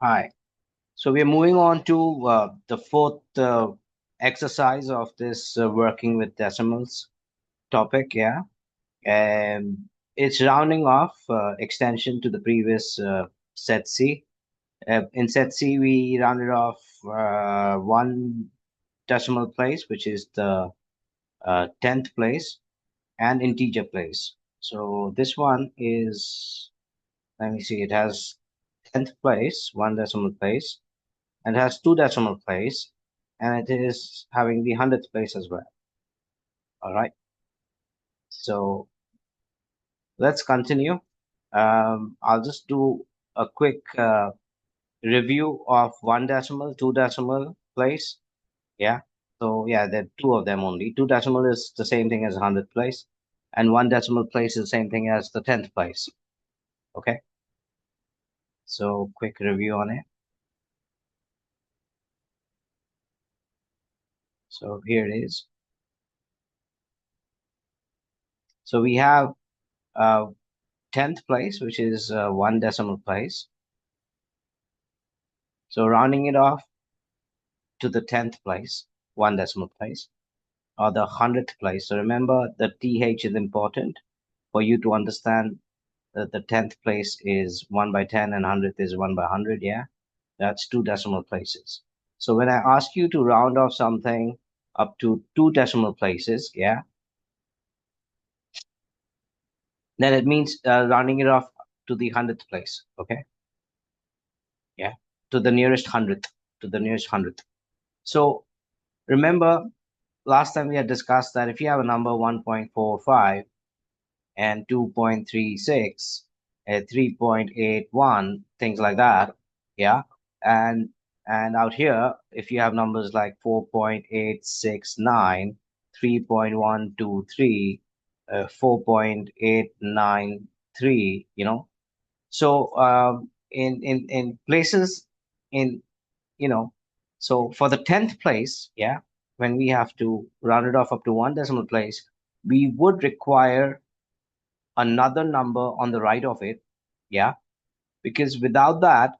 Hi. So we're moving on to the fourth exercise of this working with decimals topic. Yeah. And it's rounding off extension to the previous set C. In set C, we rounded off one decimal place, which is the tenth place, and integer place. So this one is, let me see, it has tenth place, one decimal place, and has two decimal place, and it is having the hundredth place as well. All right. So let's continue. I'll just do a quick review of one decimal, two decimal place. Yeah. So yeah, there are two of them only. Two decimal is the same thing as hundredth place, and one decimal place is the same thing as the tenth place. Okay. So quick review on it. So here it is. So we have tenth place, which is one decimal place. So rounding it off to the tenth place, one decimal place, or the hundredth place. So remember the TH is important for you to understand that the tenth place is 1/10 and hundredth is 1/100. Yeah, that's two decimal places. So when I ask you to round off something up to two decimal places, yeah, then it means rounding it off to the hundredth place. Okay, yeah, to the nearest hundredth, to the nearest hundredth. So remember last time we had discussed that if you have a number 1.45 and 2.36 and 3.81, things like that, yeah, and out here if you have numbers like 4.869, 3.123, 4.893, so in places in you know, so for the 10th place, yeah, when we have to round it off up to one decimal place, we would require another number on the right of it, yeah, because without that,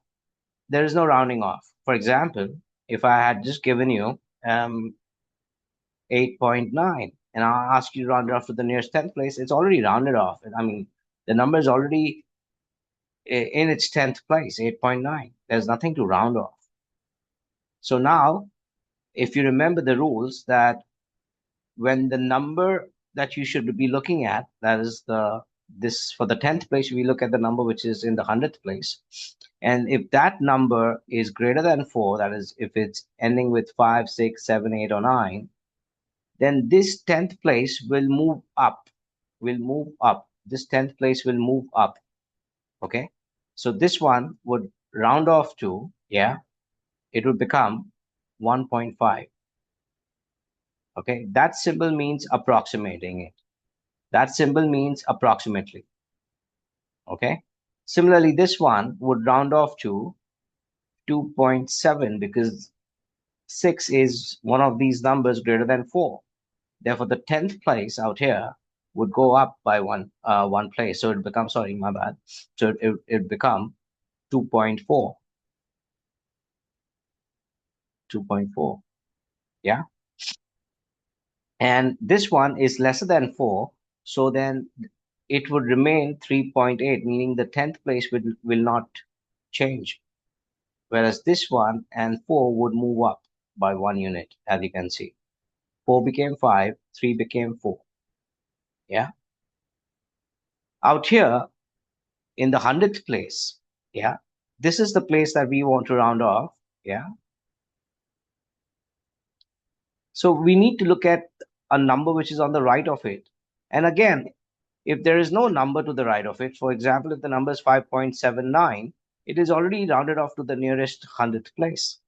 there is no rounding off. For example, if I had just given you 8.9 and I ask you to round it off to the nearest 10th place, it's already rounded off. I mean, the number is already in its 10th place, 8.9. There's nothing to round off. So now, if you remember the rules that when the number that you should be looking at, that is this for the 10th place, we look at the number which is in the 100th place. And if that number is greater than 4, that is, if it's ending with 5, 6, 7, 8, or 9, then this 10th place will move up, This 10th place will move up. Okay. So this one would round off to, yeah, it would become 1.5. Okay. That symbol means approximating it. That symbol means approximately. Okay. Similarly, this one would round off to 2.7 because 6 is one of these numbers greater than 4. Therefore, the 10th place out here would go up by one place. So it becomes, sorry, my bad. So it become 2.4. 2.4. Yeah. And this one is lesser than 4. So then it would remain 3.8, meaning the 10th place will not change. Whereas this one and 4 would move up by 1 unit, as you can see. 4 became 5, 3 became 4. Yeah. Out here in the 100th place, yeah, this is the place that we want to round off. Yeah. So we need to look at a number which is on the right of it. And again, if there is no number to the right of it, for example, if the number is 5.79, it is already rounded off to the nearest 100th place.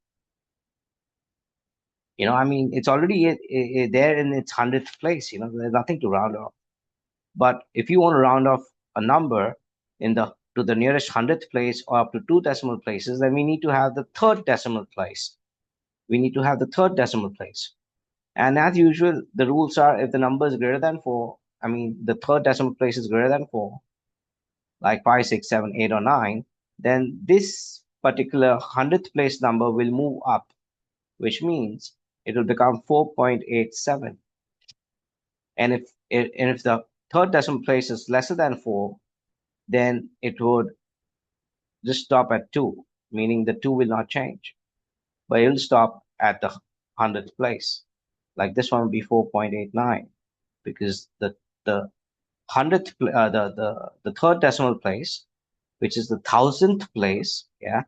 I mean, it's already there in its 100th place. There's nothing to round off. But if you want to round off a number to the nearest 100th place or up to two decimal places, then we need to have the third decimal place. We need to have the third decimal place. And as usual, the rules are if the number is greater than 4, I mean, the third decimal place is greater than 4, like 5, 6, 7, 8, or 9, then this particular 100th place number will move up, which means it will become 4.87. And if the third decimal place is lesser than 4, then it would just stop at 2, meaning the 2 will not change, but it will stop at the 100th place. Like this one will be 4.89 because the hundredth the third decimal place, which is the thousandth place, yeah,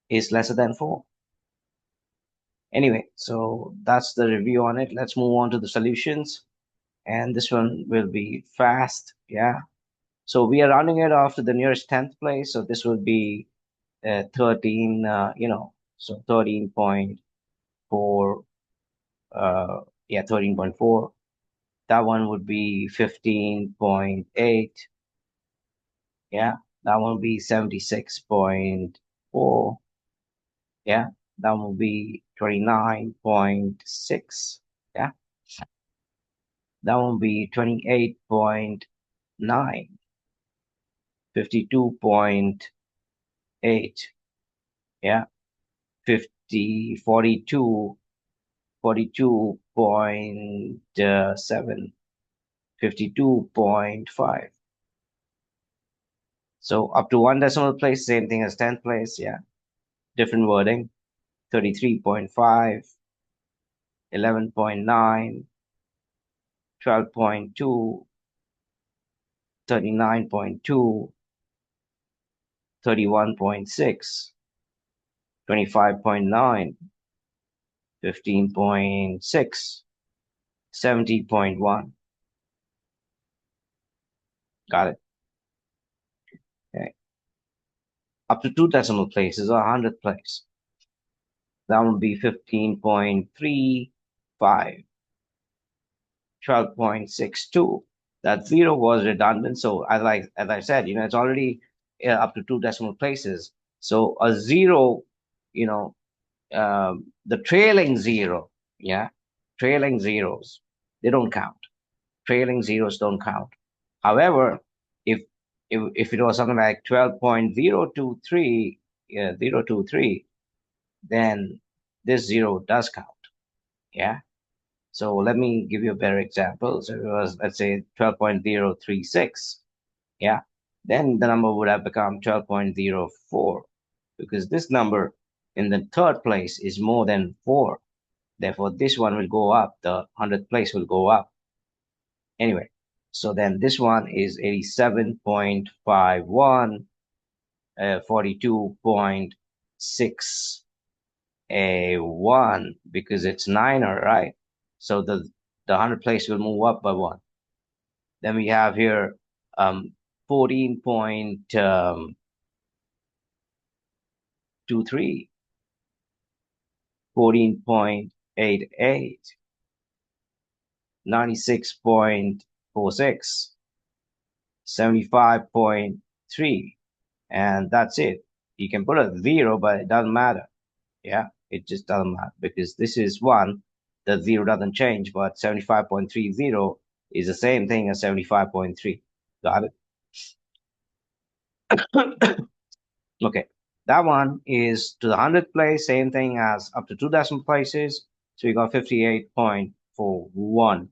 is lesser than 4. Anyway, so that's the review on it. Let's move on to the solutions, and this one will be fast, yeah. So we are rounding it off to the nearest 10th place, so this will be 13, so 13.4, yeah, 13.4. That one would be 15.8. Yeah, that one would be 76.4. Yeah, that will be 29.6. Yeah, that will be 28.9, 52.8. Yeah, 50, 42, 42.7, 52.5. So up to one decimal place, same thing as 10th place. Yeah, different wording. 33.5, 11.9, 12.2, 39.2, 31.6, 25.9, 15.6, 70.1. Got it. Okay. Up to two decimal places or 100th place. That would be 15.35, 12.62. That zero was redundant. So as I said, it's already up to two decimal places. So a zero, you know, the trailing zero, yeah, trailing zeros, they don't count. Trailing zeros don't count. However, if if it was something like 12.023, 023, then this zero does count. Yeah. So let me give you a better example. So it was, let's say, 12.036. Yeah. Then the number would have become 12.04 because this number in the third place is more than 4. Therefore, this one will go up. The 100th place will go up. Anyway, so then this one is 87.51, 42.61 because it's niner, right? So the 100 place will move up by 1. Then we have here 14.23, 14.88, 96.46, 75.3, and that's it. You can put a 0, but it doesn't matter. Yeah, it just doesn't matter because this is 1. The 0 doesn't change, but 75.30 is the same thing as 75.3. Got it? Okay, that one is to the 100th place, same thing as up to two decimal places. So you got 58.41.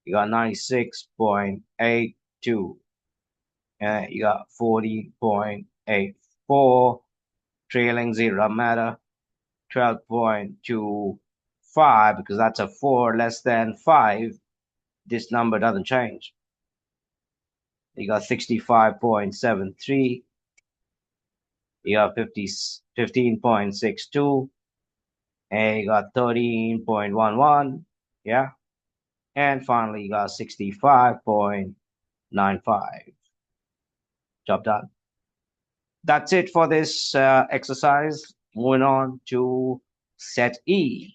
You got 96.82. You got 40.84. Trailing 0 doesn't matter. 12.25 because that's a 4 less than 5. This number doesn't change. You got 65.73. You got 15.62. And you got 13.11. Yeah. And finally, you got 65.95. Job done. That's it for this exercise. Moving on to set E.